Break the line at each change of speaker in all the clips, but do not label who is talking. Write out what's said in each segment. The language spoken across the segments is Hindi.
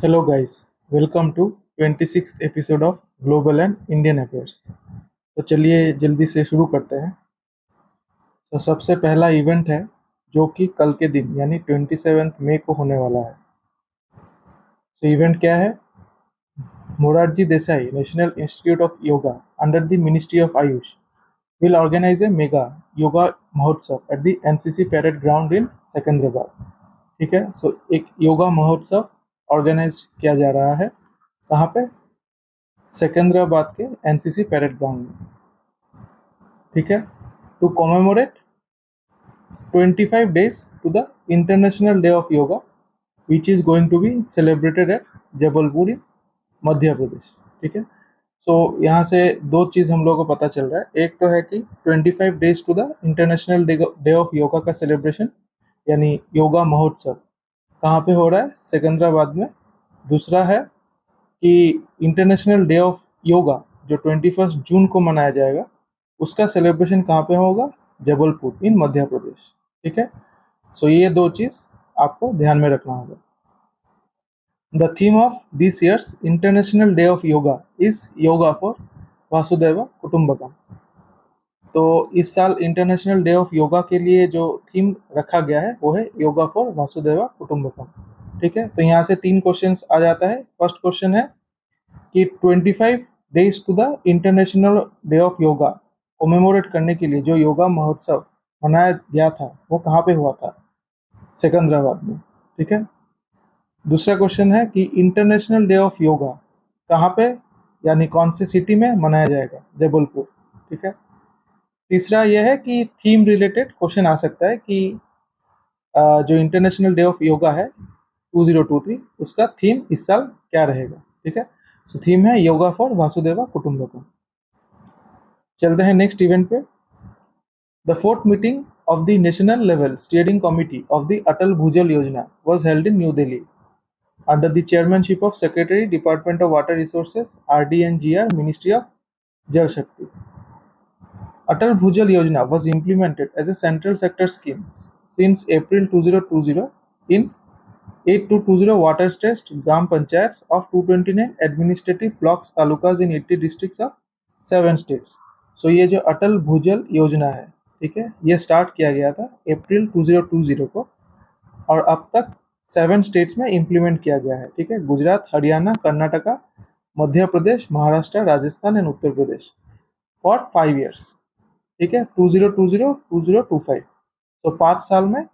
Hello guys, welcome to 26th episode of global and Indian affairs. तो चलिए जल्दी से शुरू करते हैं। तो सबसे पहला इवेंट है जो कि कल के दिन यानी 27 मई को होने वाला है। तो इवेंट क्या है? Morarji Desai national institute of yoga under the ministry of Ayush will organize a mega yoga mahotsav at the NCC Parade Ground in Secunderabad. ठीक है, सो एक योगा महोत्सव ऑर्गेनाइज किया जा रहा है। कहाँ पे? सिकंदराबाद के एनसीसी पैरेड ग्राउंड में। ठीक है, to commemorate 25 days to the International Day of Yoga, which is going to be celebrated at Jabalpur in Madhya Pradesh. ठीक है, सो यहाँ से दो चीज़ हम लोगों को पता चल रहा है। एक तो है कि 25 days to the international day of yoga का सेलिब्रेशन यानी योगा महोत्सव कहाँ पे हो रहा है? सिकंदराबाद में। दूसरा है कि इंटरनेशनल डे ऑफ योगा जो 21 जून को मनाया जाएगा उसका सेलिब्रेशन कहाँ पे होगा? जबलपुर इन मध्य प्रदेश। ठीक है, सो ये दो चीज़ आपको ध्यान में रखना होगा। The theme of this year's international day of yoga is yoga for Vasudeva Kutumbakam. तो इस साल इंटरनेशनल डे ऑफ योगा के लिए जो थीम रखा गया है वो है योगा फॉर वासुदेव कुटुंबकम। ठीक है, तो यहाँ से 3 क्वेश्चंस आ जाता है। फर्स्ट क्वेश्चन है कि 25 days to the international day of yoga commemorate करने के लिए जो योगा महोत्सव मनाया गया था वो कहाँ पे हुआ था? सिकंदराबाद में। ठीक है, दूसरा क्वेश्चन है कि इंटरनेशनल डे ऑफ योगा कहाँ पे यानी कौन से सिटी में मनाया जाएगा? जबलपुर। ठीक है, तीसरा यह है कि थीम रिलेटेड क्वेश्चन आ सकता है कि जो इंटरनेशनल डे ऑफ योगा है 2023 उसका थीम इस साल क्या रहेगा? ठीक है, सो थीम है योगा फॉर वासुदेवा कुटुंबकम। चलते हैं नेक्स्ट इवेंट पे। The fourth meeting of the national level steering committee of the Atal Bhujal Yojana was held in New Delhi under the chairmanship of Secretary Department of Water Resources RDNGR Ministry of Jal Shakti. Atal Bhujal Yojana was implemented as a central sector scheme since April 2020 in 8220 water stressed Gram Panchayats of 229 administrative blocks talukas in 80 districts of 7 states. So ये जो अटल भूजल योजना है, ठीक है, ये स्टार्ट किया गया था अप्रैल 2020 को और अब तक 7 स्टेट्स में इम्प्लीमेंट किया गया है। ठीक है, Gujarat, Haryana, Karnataka, Madhya Pradesh, Maharashtra, Rajasthan and Uttar Pradesh for 5 years। ठीक है, 2020-2025, तो 5 साल में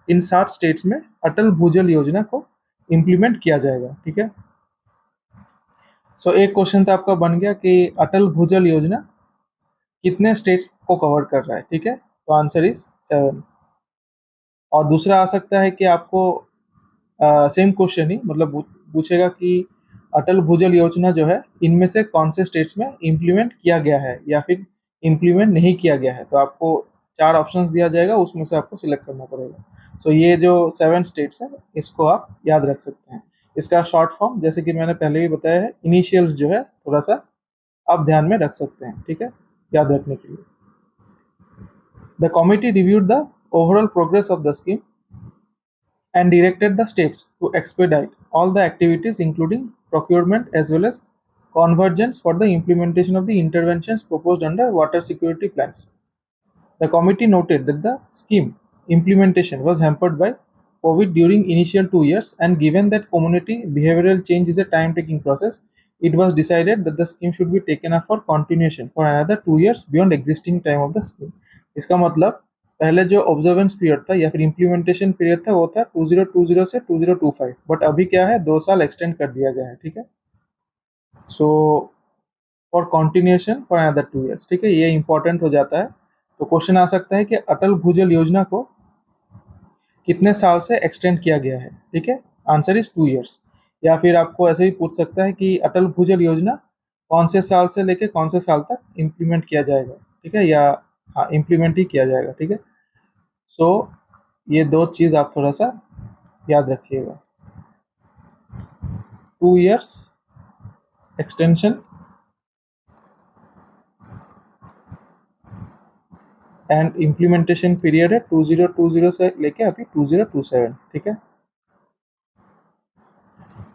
इन 7 स्टेट्स में अटल भूजल योजना को इम्प्लीमेंट किया जाएगा। ठीक है, सो एक क्वेश्चन तो आपका बन गया कि अटल भूजल योजना कितने स्टेट्स को कवर कर रहा है? ठीक है, तो आंसर इज 7। और दूसरा आ सकता है कि आपको सेम क्वेश्चन ही मतलब पूछेगा कि अटल भूजल योजना जो है इनमें से कौन से स्टेट्स में इम्प्लीमेंट किया गया है या फिर इम्प्लीमेंट नहीं किया गया है। तो आपको 4 ऑप्शंस दिया जाएगा, उसमें से आपको सिलेक्ट करना पड़ेगा। सो ये जो 7 स्टेट्स है इसको आप याद रख सकते हैं। इसका शॉर्ट फॉर्म जैसे कि मैंने पहले भी बताया है, इनिशियल्स जो है थोड़ा सा आप ध्यान में रख सकते हैं। ठीक है, याद रखने के लिए। The committee reviewed the overall progress of the scheme and directed the states to expedite all the activities including procurement as well as convergence for the implementation of the interventions proposed under water security plans. The committee noted that the scheme implementation was hampered by COVID during initial 2 years, and given that community behavioral change is a time-taking process, it was decided that the scheme should be taken up for continuation for another 2 years beyond existing time of the scheme. इसका मतलब पहले जो ऑब्जर्वेंस पीरियड था या फिर इम्प्लीमेंटेशन पीरियड था वो था 2020 से 2025, बट अभी क्या है 2 साल एक्सटेंड कर दिया गया है। ठीक है, so for continuation for another 2 years। ठीक है, ये इंपॉर्टेंट हो जाता है। तो क्वेश्चन आ सकता है कि अटल भूजल योजना को कितने साल से एक्सटेंड किया गया है? ठीक है, आंसर इज 2 years। या फिर आपको ऐसे ही पूछ सकता है कि अटल भूजल योजना कौन से साल से लेके कौन से साल तक इम्प्लीमेंट किया जाएगा? ठीक है, या हाँ इम्प्लीमेंट ही किया जाएगा। ठीक है, सो ये दो चीज़ आप थोड़ा सा याद रखिएगा। 2 years extension and implementation period है 2020 से लेके अभी 2027। ठीक है,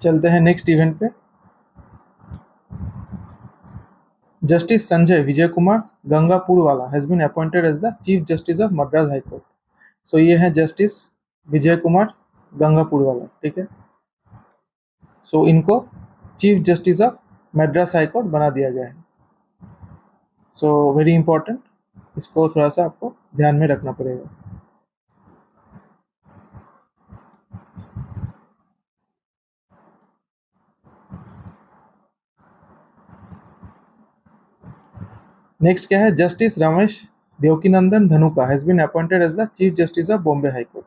चलते हैं नेक्स्ट इवेंट पे। Justice Sanjay Vijay Kumar Gangapurwala has been appointed as the chief justice of Madras high court. So ये है जस्टिस विजय कुमार गंगापुरवाला, ठीक है। सो इनको chief justice of Madras high court बना दिया गया है। सो वेरी इंपॉर्टेंट, इसको थोड़ा सा आपको ध्यान में रखना पड़ेगा। नेक्स्ट क्या है, justice Ramesh Devkinandan Dhanuka has been appointed as the chief justice of Bombay high court,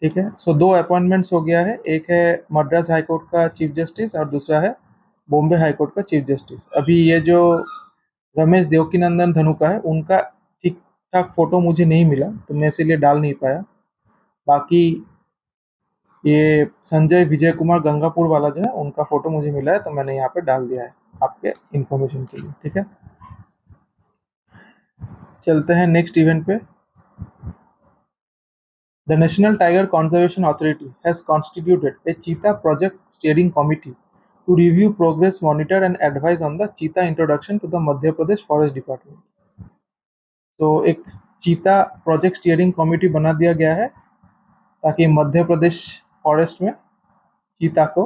ठीक है। सो दो अपॉइंटमेंट्स हो गया है, एक है मद्रास हाई कोर्ट का चीफ जस्टिस और दूसरा है बॉम्बे हाई कोर्ट का चीफ जस्टिस। अभी ये जो रमेश देवकीनंदन धनुका है उनका ठीक ठाक फोटो मुझे नहीं मिला, तो मैं इसीलिए डाल नहीं पाया। बाकी ये संजय विजय कुमार गंगापुर वाला जो है उनका फोटो मुझे मिला है, तो मैंने यहाँ पे डाल दिया है आपके इंफॉर्मेशन के लिए, ठीक है। चलते हैं नेक्स्ट इवेंट पे। The national tiger conservation authority has constituted a cheetah project steering committee to review progress, monitor and advise on the cheetah introduction to the Madhya Pradesh Forest Department. तो एक चीता प्रोजेक्ट स्टीयरिंग कमेटी बना दिया गया है ताकि मध्य प्रदेश फॉरेस्ट में चीता को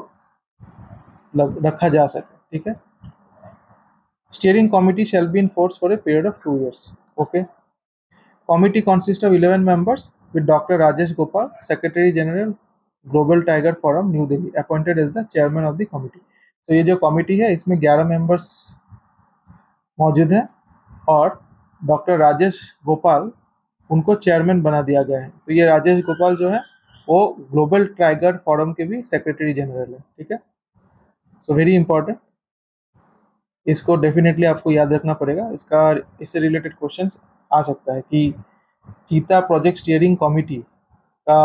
रखा जा सके, ठीक है। Steering committee shall be in force for a period of 2 years. Okay. Committee consists of 11 members with Dr. Rajesh Gopal, Secretary General, Global Tiger Forum, New Delhi, appointed as the chairman of the committee. तो ये जो कमिटी है इसमें 11 मेंबर्स मौजूद हैं और डॉक्टर राजेश गोपाल उनको चेयरमैन बना दिया गया है। तो ये राजेश गोपाल जो है वो ग्लोबल टाइगर फोरम के भी सेक्रेटरी जनरल है, ठीक है। सो वेरी इंपॉर्टेंट, इसको डेफिनेटली आपको याद रखना पड़ेगा। इससे रिलेटेड क्वेश्चंस आ सकता है कि चीता प्रोजेक्ट स्टीयरिंग कमिटी का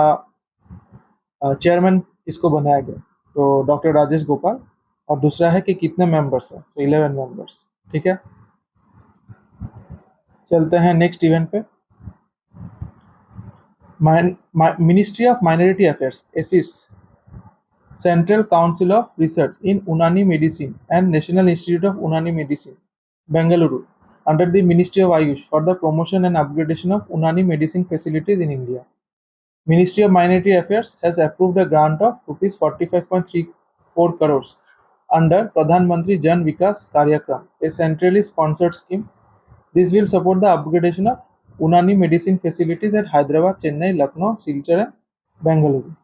चेयरमैन किसको बनाया गया, तो डॉक्टर राजेश गोपाल। और दूसरा है कि कितने मेंबर्स हैं, तो 11 मेंबर्स, ठीक है। चलते हैं नेक्स्ट इवेंट पे। मिनिस्ट्री ऑफ माइनॉरिटी अफेयर्स एसिस Central Council of Research in Unani Medicine and National Institute of Unani Medicine, Bengaluru, under the Ministry of Ayush for the promotion and upgradation of Unani medicine facilities in India. Ministry of Minority Affairs has approved a grant of rupees 45.34 crores under Pradhan Mantri Jan Vikas Karyakram, a centrally sponsored scheme. This will support the upgradation of Unani medicine facilities at Hyderabad, Chennai, Lucknow, Silchar and Bengaluru.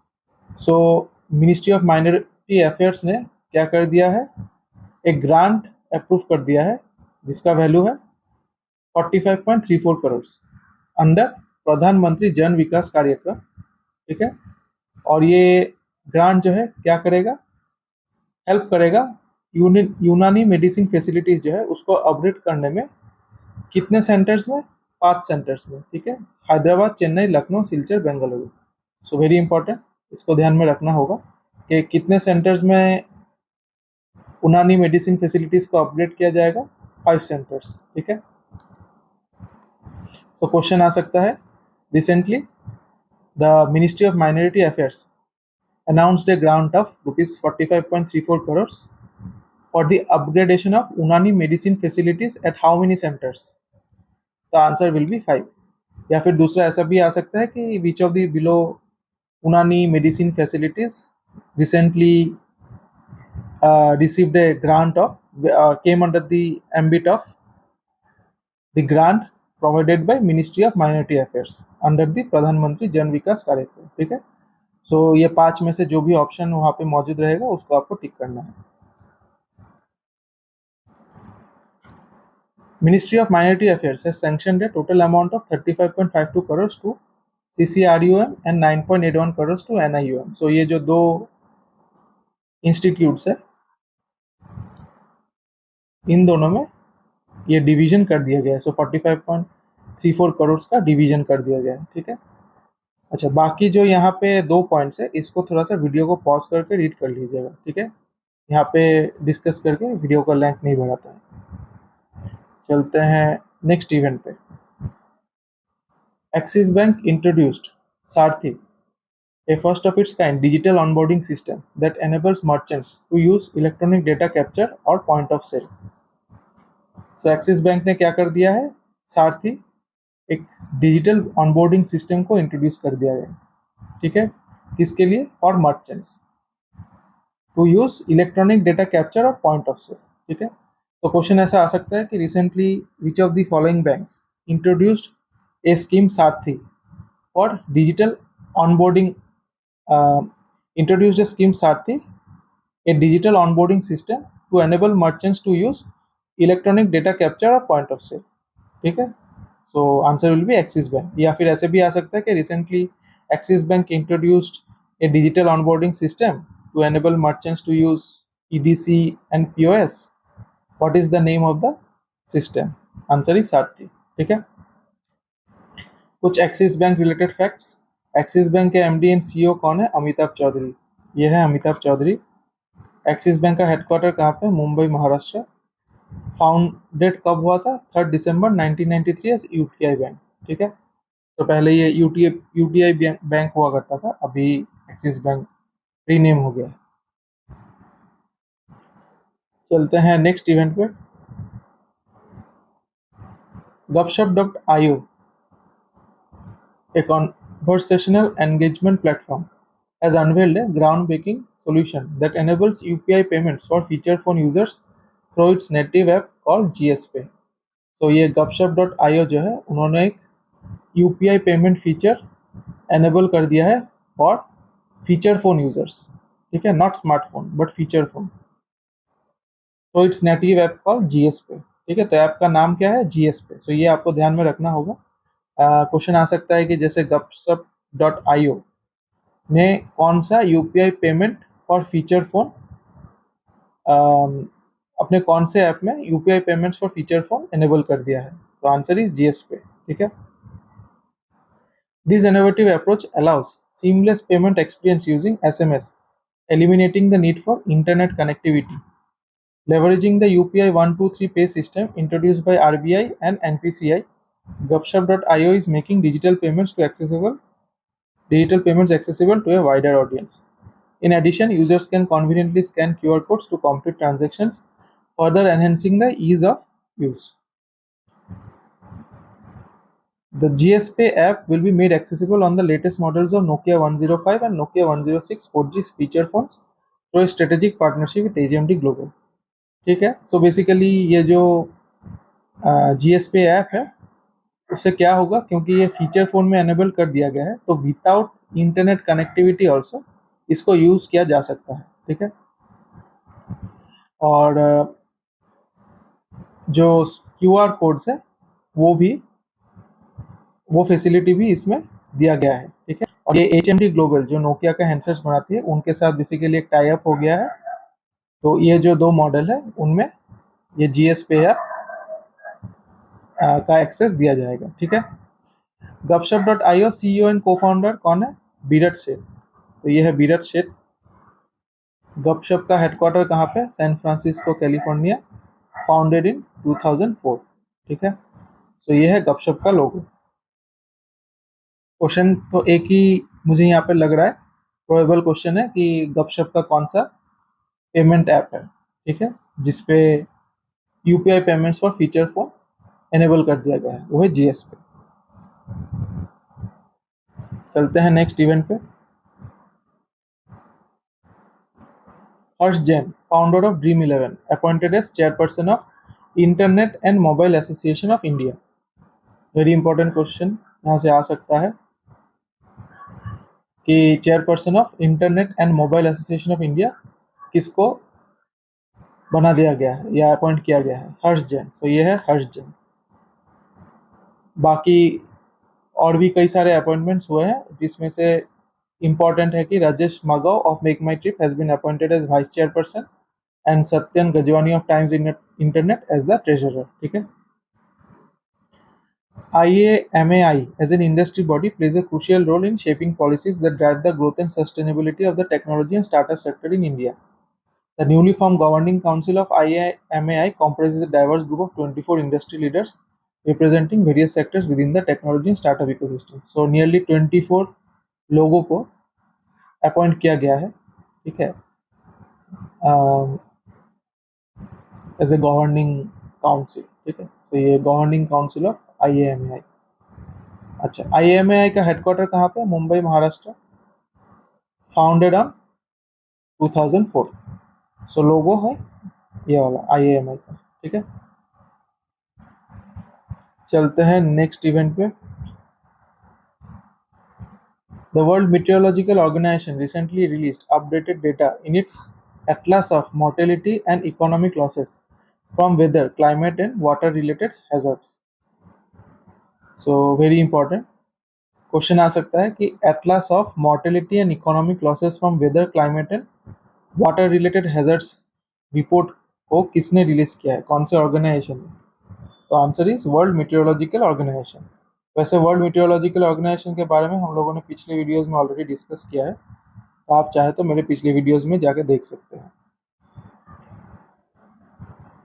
So ministry of minority affairs ने क्या कर दिया है, एक ग्रांट अप्रूव कर दिया है जिसका वैल्यू है 45.34 करोड़ अंडर प्रधानमंत्री जन विकास कार्यक्रम, ठीक है। और ये ग्रांट जो है क्या करेगा, हेल्प करेगा यूनानी मेडिसिन फैसिलिटीज जो है उसको अपग्रेड करने में। कितने सेंटर्स में, 5 सेंटर्स में, ठीक है। Hyderabad, Chennai, Lucknow, Silchar, Bengaluru. So very important, इसको ध्यान में रखना होगा कि कितने सेंटर्स में उनानी मेडिसिन फैसिलिटीज को अपग्रेड किया जाएगा, 5 सेंटर्स, ठीक है। तो क्वेश्चन आ सकता है, recently the ministry of minority affairs announced a grant of rupees 45.34 crores for the upgradation of Unani medicine facilities at how many centers? The answer will be 5. या फिर दूसरा ऐसा भी आ सकता है कि which of the below Unani medicine facilities recently received a grant of came under the ambit of the grant provided by Ministry of Minority Affairs under the प्रधानमंत्री जन विकास कार्यक्रम, ठीक है। सो ये 5 में से जो भी ऑप्शन वहाँ पे मौजूद रहेगा उसको आपको टिक करना है। Ministry of Minority Affairs has sanctioned a total amount of 35.52 crores to CCRUM and 9.81 crores to NIUM. So ये जो दो इंस्टीट्यूट्स है इन दोनों में ये डिवीजन कर दिया गया है। सो 45.34 करोड़ का डिवीजन कर दिया गया है, ठीक है। अच्छा, बाकी जो यहाँ पे 2 पॉइंट्स है इसको थोड़ा सा वीडियो को पॉज करके रीड कर लीजिएगा, ठीक है। यहाँ पे डिस्कस करके वीडियो का लेंथ नहीं बढ़ाता है। चलते हैं नेक्स्ट इवेंट पे। Axis bank introduced Sarathi a first of its kind digital onboarding system that enables merchants to use electronic data capture or point of sale. So Axis bank ने क्या कर दिया है, सारथी एक डिजिटल ऑनबोर्डिंग सिस्टम को इंट्रोड्यूस कर दिया है, ठीक है, किसके लिए, for merchants to use electronic data capture और पॉइंट ऑफ सेल, ठीक है। तो क्वेश्चन ऐसा आ सकता है कि recently which of the following banks introduced a scheme Saarthi for digital onboarding, introduced a scheme Sarthi, a digital onboarding system to enable merchants to use electronic data capture or point of sale, ठीक है। So answer will be Axis bank. या फिर ऐसे भी आ सकता है कि recently Axis bank introduced a digital onboarding system to enable merchants to use EDC and POS. What is the name of the system? Answer is Sarathi, ठीक है। कुछ Axis bank related facts. Axis bank के एमडी एंड सीईओ कौन है? अमिताभ चौधरी। ये है अमिताभ चौधरी। एक्सिस बैंक का हेडक्वार्टर कहाँ पे? मुंबई, महाराष्ट्र। फाउंडेड कब हुआ था? 3 दिसंबर 1993 एज यूटीआई बैंक, ठीक है। तो पहले ये यूटीआई बैंक हुआ करता था, अभी एक्सिस बैंक रीनेम हो गया। चलते हैं नेक्स्ट इवेंट पे। Gupshup.io, a conversational engagement platform, has unveiled a groundbreaking solution that enables UPI payments for feature phone users through its native app called GSPay. So ये Gupshup.io जो है, उन्होंने एक UPI पेमेंट फीचर एनेबल कर दिया है फॉर फीचर फोन यूजर्स, ठीक है, not smartphone but feature phone. तो it's native app called GSPay, ठीक है। तो ऐप का नाम क्या है? GSPay। सो ये आपको ध्यान में रखना होगा। क्वेश्चन आ सकता है कि जैसे Gupshup.io ने कौन सा UPI payment for feature phone, अपने कौन से ऐप में UPI payments for feature phone enable कर दिया है? तो आंसर इज GSPay, ठीक है। This innovative approach allows seamless payment experience using SMS, eliminating the need for internet connectivity. Leveraging the UPI 123 pay system introduced by RBI and NPCI, Gupshup.io is making digital payments accessible to a wider audience. In addition, users can conveniently scan QR codes to complete transactions, further enhancing the ease of use. The GSPay app will be made accessible on the latest models of Nokia 105 and Nokia 106 4G feature phones through a strategic partnership with AMD Global, ठीक है। सो बेसिकली ये जो GSPay ऐप है, उससे क्या होगा, क्योंकि ये फीचर फोन में एनेबल कर दिया गया है, तो विदाउट इंटरनेट कनेक्टिविटी ऑल्सो इसको यूज किया जा सकता है, ठीक है। और जो QR कोड्स है वो फैसिलिटी भी इसमें दिया गया है, ठीक है। और ये HMD ग्लोबल जो नोकिया का हैंडसेट्स बनाती है, उनके साथ बेसिकली एक टाई अप हो गया है। तो ये जो दो मॉडल है उनमें ये GSPay ऐप का एक्सेस दिया जाएगा, ठीक है। Gupshup.io CEO एंड को-फाउंडर कौन है? बीरट शेठ। तो ये है बीरट शेठ। गपशप का हेडक्वार्टर कहाँ पे? San Francisco, California. Founded in 2004, ठीक है। तो ये है गपशप का लोगो। क्वेश्चन तो एक ही मुझे यहाँ पे लग रहा है, प्रोबेबल क्वेश्चन है कि गपशप का कौन सा पेमेंट ऐप है, ठीक है, जिसपे UPI payments for feature phone enable कर दिया गया है, वो है GSPay। चलते हैं नेक्स्ट इवेंट पे। Harsh Jain, founder of Dream11, appointed as chairperson of internet and mobile association of India. Very important question यहाँ से आ सकता है कि chairperson of internet and mobile association of India किसको बना दिया गया है या अपॉइंट किया गया है? हर्ष जैन। सो ये है हर्ष जैन। बाकी और भी कई सारे अपॉइंटमेंट्स हुए हैं, जिसमें से इंपॉर्टेंट है कि Rajesh Magow of MakeMyTrip has been appointed as vice chairperson and Satyan Gajwani of Times Internet as the treasurer, ठीक है। IAMAI as an industry body plays a crucial role in shaping policies that drive the growth and sustainability of the technology and startup sector in India. The newly formed governing council of IAMAI comprises a diverse group of 24 industry leaders representing various sectors within the technology and startup ecosystem. So nearly 24 लोगों को अपॉइंट किया गया है, ठीक है, एज ए गवर्निंग काउंसिल, ठीक है। तो ये गवर्निंग काउंसिल ऑफ IAMAI। अच्छा, IAMAI का हेडक्वार्टर कहाँ पे? Mumbai, Maharashtra. Founded on 2004। So logo है ये वाला IAMAI का, ठीक है। चलते हैं नेक्स्ट इवेंट पे। The World Meteorological Organization recently released updated data in its Atlas of Mortality and Economic Losses from Weather, Climate and Water related Hazards. So very important question आ सकता है कि Atlas of Mortality and Economic Losses from Weather, Climate and Water related Hazards report को किसने रिलीज किया है, कौन से ऑर्गेनाइजेशन ने? तो answer is world meteorological organisation. वैसे वर्ल्ड मीटियोलॉजिकल ऑर्गेनाइजेशन के बारे में हम लोगों ने पिछले वीडियोस में ऑलरेडी डिस्कस किया है, तो आप चाहे तो मेरे पिछले वीडियोस में जाकर देख सकते हैं।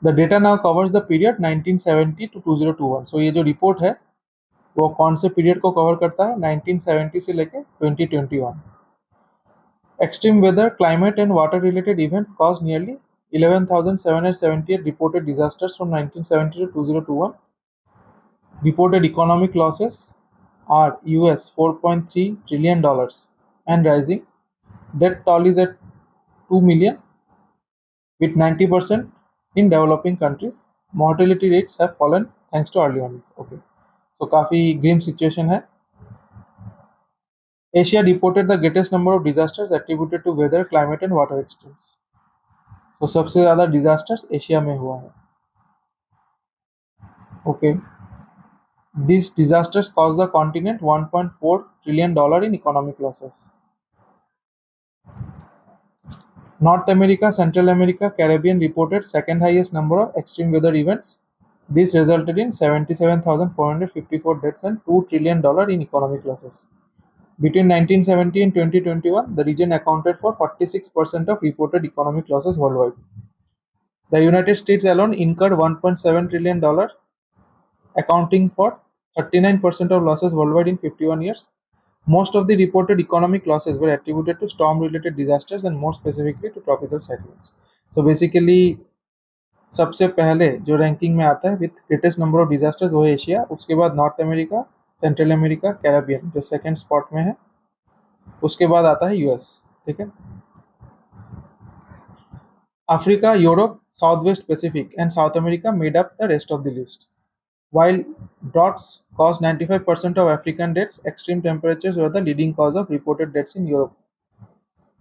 The data now covers the period 1970 to 2021। सो ये जो रिपोर्ट है वो कौन से पीरियड को कवर करता है? 1970 से लेकर 2021। Extreme weather, climate and water related events cause nearly 11,778 reported disasters from 1970 to 2021. Reported economic losses are US $4.3 trillion and rising. Death toll is at 2 million with 90% in developing countries. Mortality rates have fallen thanks to early warnings. Okay, so काफी grim situation है। Asia reported the greatest number of disasters attributed to weather, climate and water extremes. तो सबसे ज्यादा disasters एशिया में हुआ है। Okay, these disasters caused the continent $1.4 trillion in economic losses. North America, Central America, Caribbean reported second highest number of extreme weather events. This resulted in 77,454 deaths and $2 trillion in economic losses. Between 1970 and 2021, the region accounted for 46% of reported economic losses worldwide. The United States alone incurred $1.7 trillion, accounting for 39% of losses worldwide in 51 years. Most of the reported economic losses were attributed to storm-related disasters and more specifically to tropical cyclones. So basically, सबसे पहले जो रैंकिंग में आता है with greatest number of disasters वो है एशिया, उसके बाद north America, central America, Caribbean जो सेकंड स्पॉट में है, उसके बाद आता है यूएस, ठीक है। Africa, Europe, south west Pacific and south America made up the rest of the list. While droughts caused 95% of African deaths, extreme temperatures were the leading cause of reported deaths in Europe.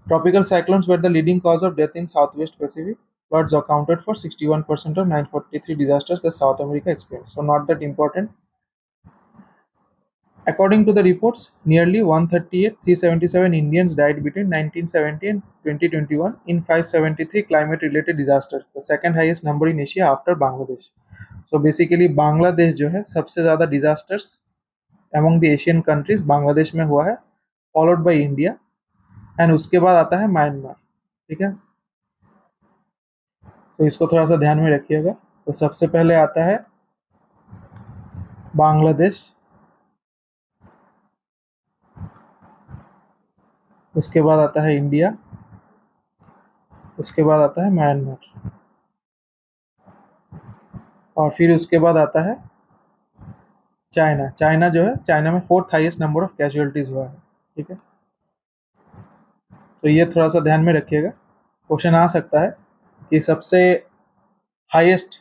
Tropical cyclones were the leading cause of death in Southwest Pacific. Floods accounted for 61% of 943 disasters that South America experienced. So not that important. According to the reports, nearly 138,377 Indians died between 1970 and 2021 in 573 climate-related disasters, the second highest number in Asia after Bangladesh. So basically, Bangladesh जो है सबसे ज़्यादा disasters among the Asian countries Bangladesh में हुआ है, followed by India, and उसके बाद आता है म्यांमार, ठीक है। तो इसको थोड़ा सा ध्यान में रखिएगा। तो सबसे पहले आता है बांग्लादेश, उसके बाद आता है इंडिया, उसके बाद आता है म्यांमार, और फिर उसके बाद आता है चाइना। चाइना जो है, चाइना में fourth highest number of casualties हुआ है, ठीक है। तो ये थोड़ा सा ध्यान में रखिएगा। क्वेश्चन आ सकता है कि सबसे highest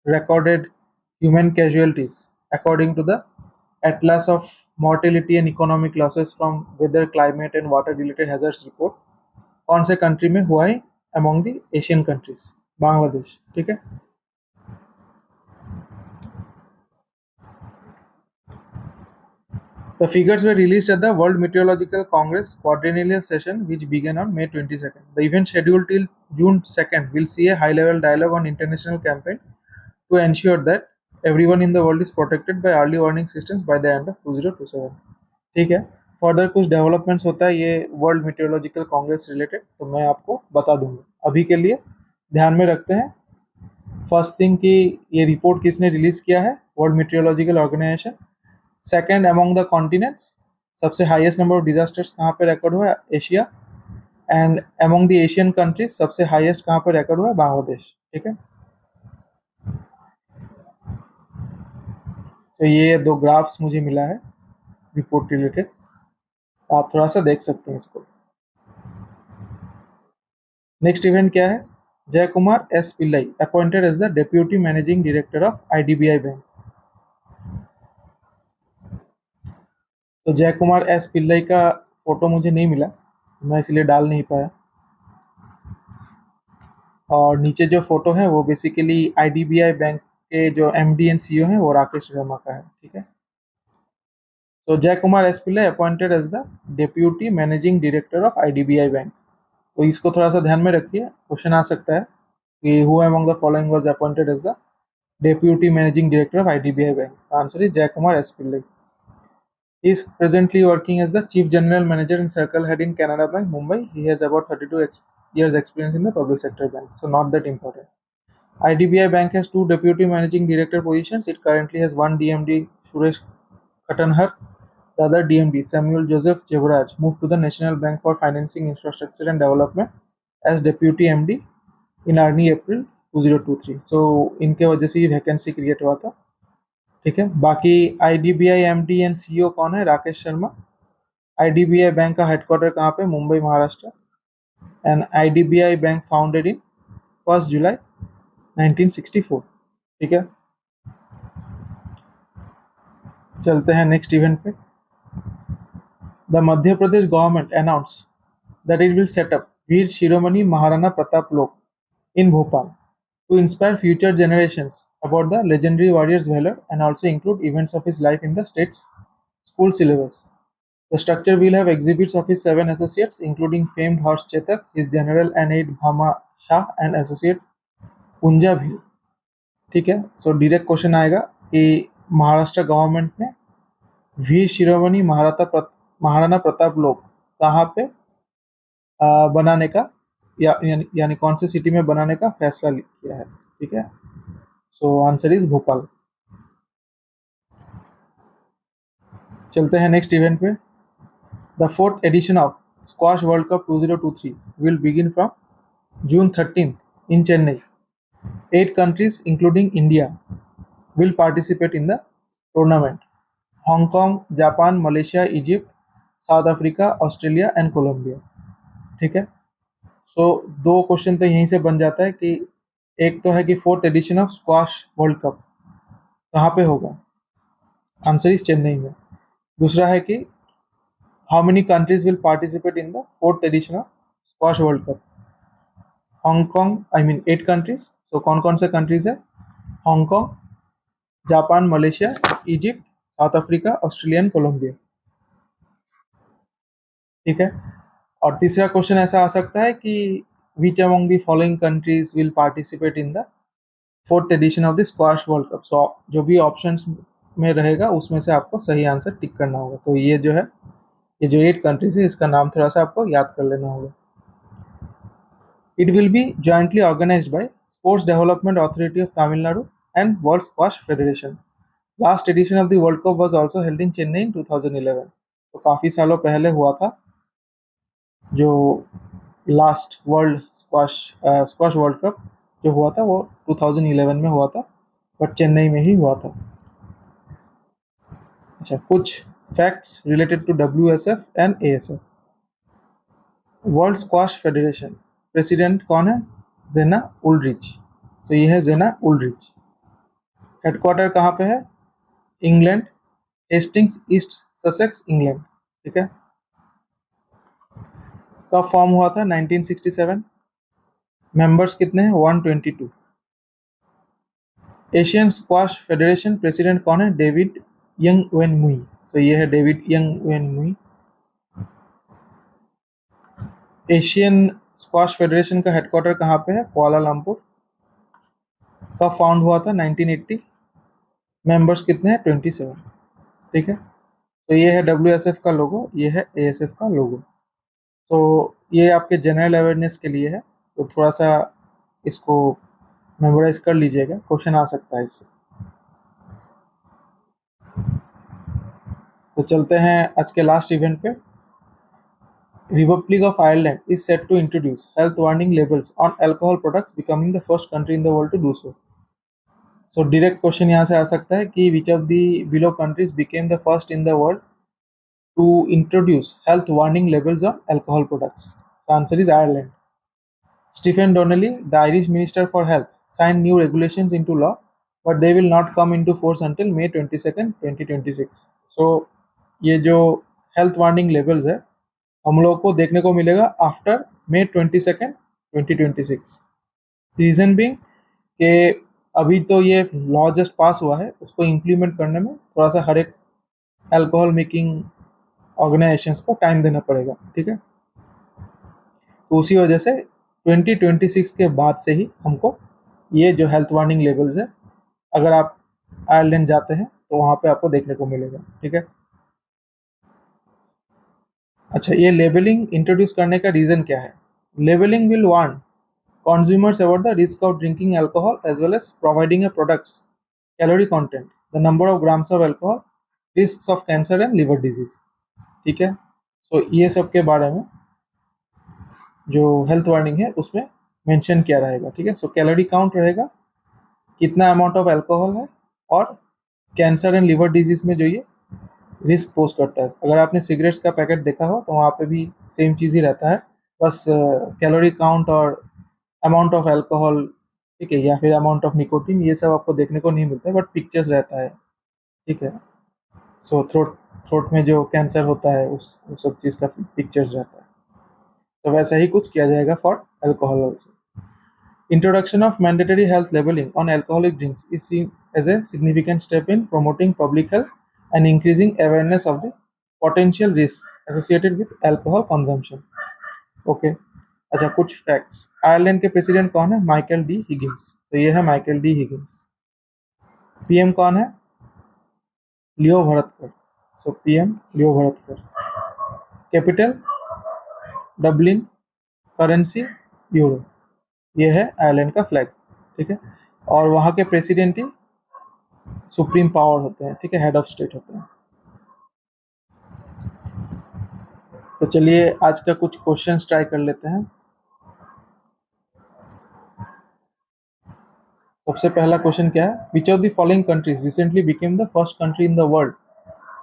recorded human casualties according to the Atlas of Mortality and Economic Losses from Weather, Climate and Water Related Hazards report कौन से कंट्री में हुआ है among the Asian countries? Bangladesh, ठीक है। The figures were released at the World Meteorological Congress quadrennial session which began on May 22nd. The event scheduled till June 2nd will see a high-level dialogue on international campaign to ensure that everyone in the world is protected by early warning systems by the end of 2027। ठीक है, फर्दर कुछ डेवलपमेंट्स होता है ये वर्ल्ड मीटियोलॉजिकल कांग्रेस रिलेटेड, तो मैं आपको बता दूंगा। अभी के लिए ध्यान में रखते हैं फर्स्ट थिंग कि ये रिपोर्ट किसने रिलीज किया है? World meteorological organisation. Second, among the continents सबसे हाईएस्ट नंबर ऑफ डिजास्टर्स कहाँ पे रिकॉर्ड हुआ है? Asia. And among the Asian countries सबसे हाईएस्ट कहाँ पे रिकॉर्ड हुआ है? बांग्लादेश। ठीक है, तो ये दो ग्राफ्स मुझे मिला है रिपोर्ट रिलेटेड, आप थोड़ा सा देख सकते हैं इसको। नेक्स्ट इवेंट क्या है? Jay Kumar S Pillai appointed as the deputy managing director of IDBI bank. तो जय कुमार एस पिल्लाई का फोटो मुझे नहीं मिला, मैं इसलिए डाल नहीं पाया। और नीचे जो फोटो है वो बेसिकली आईडीबीआई बैंक के जो एमडी एंड सीईओ हैं वो राकेश शर्मा का है। ठीक है, तो Jay Kumar S Pillai appointed as the deputy managing director of IDBI bank. तो इसको थोड़ा सा ध्यान में रखिए, क्वेश्चन आ सकता है कि who among the following was appointed as the deputy managing director of IDBI bank? Answer is Jay Kumar S Pillai. He is presently working as the Chief General Manager and Circle Head in Canara Bank, Mumbai. He has about 32 years experience in the public sector bank, so not that important. IDBI Bank has two Deputy Managing Director positions. It currently has one DMD, Suresh Khatanhar. The other DMD, Samuel Joseph Jevraj, moved to the National Bank for Financing, Infrastructure and Development as Deputy MD in early April 2023. So इनके वजह से ये वैकेंसी क्रिएट हुआ था। ठीक है, बाकी आईडीबीआई एमडी एंड सीईओ कौन है? राकेश शर्मा। आईडीबीआई बैंक का हेडक्वार्टर कहाँ पे? Mumbai, Maharashtra. And IDBI bank founded in 1 July 1964। ठीक है, चलते हैं नेक्स्ट इवेंट पे। The Madhya Pradesh government announce that it will set up Veer Shiromani Maharana Pratap Lok in Bhopal to inspire future generations about the legendary warrior's valor and also include events of his life in the state's school syllabus. The structure will have exhibits of his 7 associates, including famed horse Chetak, his general and aide Bhama Shah, and associate Punja Bhil. ठीक है, सो डायरेक्ट क्वेश्चन आएगा कि महाराष्ट्र गवर्नमेंट ने वीर शिरोमणि महाराणा प्रताप लोक कहाँ पे बनाने का यानी कौन से सिटी में बनाने का फैसला किया है? ठीक है, सो आंसर इज भोपाल। चलते हैं नेक्स्ट इवेंट पे। The fourth edition of squash world cup 2023 will begin from June 13th in Chennai. 8 countries, including India, will participate in the tournament. Hong Kong, Japan, Malaysia, Egypt, South Africa, Australia and Colombia. ठीक है, सो दो क्वेश्चन तो यहीं से बन जाता है कि एक तो है कि fourth edition of squash world cup कहाँ पे होगा? आंसर इज चेन्नई में। दूसरा है कि how many countries will participate in the fourth edition of squash world cup? Hong Kong, I mean 8 countries. So कौन कौन से कंट्रीज है? Hong Kong, Japan, Malaysia, Egypt, South Africa, Australia and Colombia. ठीक है, और तीसरा क्वेश्चन ऐसा आ सकता है कि which among the following countries will participate in the fourth edition of the squash world cup? So जो भी ऑप्शंस में रहेगा उसमें से आपको सही आंसर टिक करना होगा। तो ये जो है, ये जो 8 कंट्रीज है इसका नाम थोड़ा सा आपको याद कर लेना होगा। It will be jointly organized by Sports Development Authority of Tamil Nadu and World Squash Federation. Last edition of the World Cup was also held in Chennai in 2011. तो काफ़ी सालों पहले हुआ था जो last world squash world cup जो हुआ था वो 2011 में हुआ था, बट चेन्नई में ही हुआ था। अच्छा, कुछ facts related to WSF and ASF। World squash federation president कौन है? जेना उलरिच। सो ये है जेना उलरिच। हेडक्वार्टर कहाँ पे है? England, Hastings, east Sussex, England. ठीक है, कब फॉर्म हुआ था? 1967। मेंबर्स कितने हैं? 122। एशियन स्क्वाश फेडरेशन प्रेसिडेंट कौन है? डेविड यंग वेन मुई। सो ये है डेविड यंग वेन मुई। एशियन स्क्वाश फेडरेशन का हेडक्वार्टर कहाँ पे है? कुआलालंपुर। कब फाउंड हुआ था? 1980। मेंबर्स कितने हैं? 27। ठीक है, तो ये है WSF का लोगो, ये है ASF का लोगो। तो ये आपके जनरल अवेयरनेस के लिए है, तो थोड़ा सा इसको मेमोराइज कर लीजिएगा, क्वेश्चन आ सकता है इससे। तो चलते हैं आज के लास्ट इवेंट पे। Republic of Ireland is set to introduce health warning labels on alcohol products, becoming the first country in the world to do so. So direct question यहाँ से आ सकता है कि which of the below countries became the first in the world to introduce health warning labels on alcohol products? The answer is Ireland. Stephen Donnelly, the Irish Minister for Health, signed new regulations into law, but they will not come into force until May 22nd, 2026. So ये जो हेल्थ वार्निंग लेवल्स है हम लोगों को देखने को मिलेगा after May 22nd, 2026। Reason being कि अभी तो ये लॉ जस्ट पास हुआ है, उसको इम्प्लीमेंट करने में थोड़ा सा हर एक अल्कोहल मेकिंग ऑर्गेनाइजेशंस को टाइम देना पड़ेगा, ठीक है। तो उसी वजह से 2026 के बाद से ही हमको ये जो हेल्थ वार्निंग लेवल्स है, अगर आप आयरलैंड जाते हैं तो वहाँ पे आपको देखने को मिलेगा, ठीक है। अच्छा, ये लेबलिंग इंट्रोड्यूस करने का रीज़न क्या है? Labelling will warn consumers about the risk of drinking alcohol as well as providing a product's calorie content, the number of grams of alcohol, risks of cancer and liver disease, ठीक है। सो ये सब के बारे में जो हेल्थ वार्निंग है उसमें मेंशन किया रहेगा, ठीक है। सो कैलोरी काउंट रहेगा, कितना अमाउंट ऑफ अल्कोहल है, और कैंसर एंड लिवर डिजीज में जो ये रिस्क पोज करता है। अगर आपने सिगरेट्स का पैकेट देखा हो तो वहाँ पे भी सेम चीज़ ही रहता है, बस कैलोरी काउंट और अमाउंट ऑफ अल्कोहल, ठीक है, या फिर अमाउंट ऑफ निकोटीन, ये सब आपको देखने को नहीं मिलता है, बट पिक्चर्स रहता है, ठीक है। सो थ्रोट थ्रोट में जो कैंसर होता है उस सब चीज़ का पिक्चर्स रहता है। तो वैसा ही कुछ किया जाएगा for alcohol also. Introduction of mandatory health labeling on alcoholic drinks is seen as a significant step in promoting public health and increasing awareness of the potential risks associated with alcohol consumption. Okay. अच्छा, कुछ फैक्ट्स। आयरलैंड के प्रेसिडेंट कौन है? Michael D Higgins. तो ये है माइकल डी हिगिंस। पीएम कौन है? Leo Varadkar. So PM Leo Varadkar. Capital Dublin. Currency euro. ये है आयरलैंड का फ्लैग, ठीक है। और वहाँ के प्रेसिडेंट ही सुप्रीम पावर होते हैं, ठीक है, हेड ऑफ स्टेट होते हैं। तो चलिए आज का कुछ क्वेश्चंस ट्राई कर लेते हैं। सबसे पहला क्वेश्चन क्या है? Which of the following countries recently became the first country in the world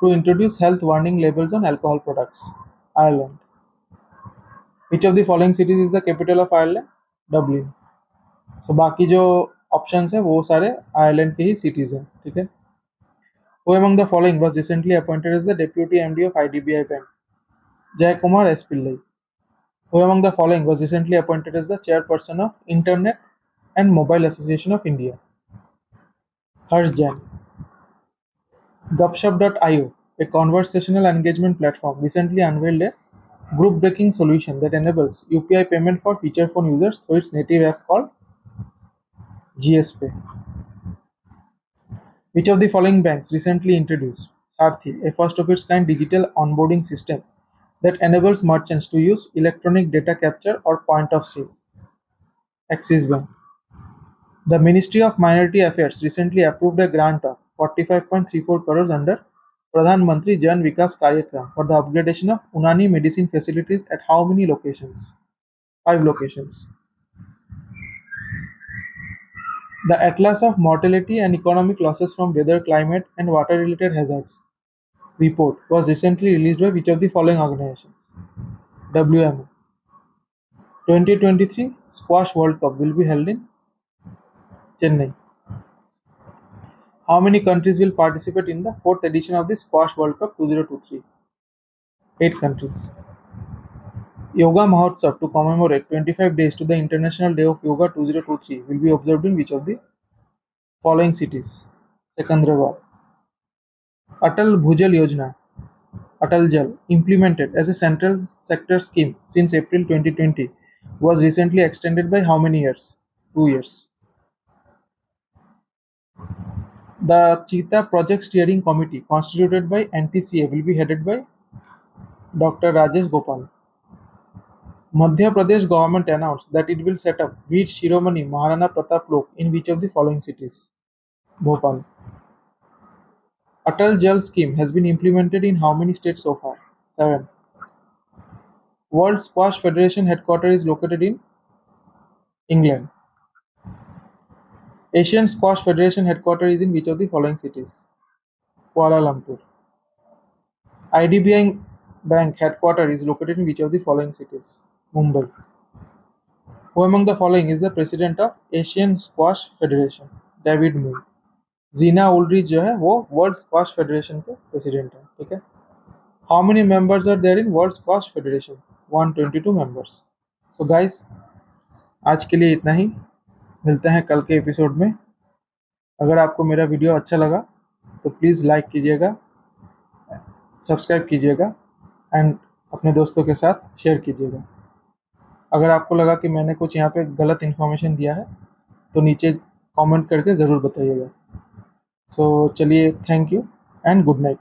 to introduce health warning labels on alcohol products? Ireland. Which of the following cities is the capital of Ireland? Dublin. So बाकी जो ऑप्शंस है वो सारे आयरलैंड के ही सिटीज हैं, ठीक है। Who among the following was recently appointed as the Deputy MD of IDBI Bank? Jayakumar S. Pillai. Who among the following was recently appointed as the Chairperson of Internet and Mobile Association of India? Harsh Jain. Gupshup.io, a conversational engagement platform, recently unveiled a group-breaking solution that enables UPI payment for feature phone users through its native app called GSPay. Which of the following banks recently introduced Sarthi, a first-of-its-kind digital onboarding system that enables merchants to use electronic data capture or point of sale? Axis Bank. The Ministry of Minority Affairs recently approved a grant of 45.34 crores under Pradhan Mantri Jan Vikas Karyakram for the upgradation of Unani medicine facilities at how many locations? 5 locations. The Atlas of Mortality and Economic Losses from Weather, Climate and Water-related Hazards report was recently released by which of the following organizations? WMO. 2023 Squash World Cup will be held in Chennai. How many countries will participate in the 4th edition of the Squash World Cup 2023? 8 countries. Yoga Mahotsav to commemorate 25 days to the International Day of Yoga 2023 will be observed in which of the following cities? Secunderabad. Atal Bhujal Yojana, Atal Jal, implemented as a central sector scheme since April 2020, was recently extended by how many years? 2 years. The Cheetah Project Steering Committee, constituted by NTCA, will be headed by Dr. Rajesh Gopal. Madhya Pradesh government announced that it will set up Veer Shiromani Maharana Pratap Lok in which of the following cities? Bhopal. Atal Jal scheme has been implemented in how many states so far? 7. World Squash Federation headquarters is located in England. Asian Squash Federation headquarters is in which of the following cities? Kuala Lumpur. IDBI Bank headquarters is located in which of the following cities? Mumbai. Who among the following is the president of Asian Squash Federation? David Moore. Zena Wooldridge जो है वो वर्ल्ड स्क्वाश फेडरेशन के प्रेसिडेंट है. ठीक है. How many members are there in world squash federation? 122 members. So guys, आज के लिए इतना ही. मिलते हैं कल के एपिसोड में. अगर आपको मेरा वीडियो अच्छा लगा तो प्लीज़ लाइक कीजिएगा, सब्सक्राइब कीजिएगा एंड अपने दोस्तों के साथ शेयर कीजिएगा. अगर आपको लगा कि मैंने कुछ यहाँ पे गलत इन्फॉर्मेशन दिया है तो नीचे कमेंट करके ज़रूर बताइएगा. सो चलिए, thank you and good night.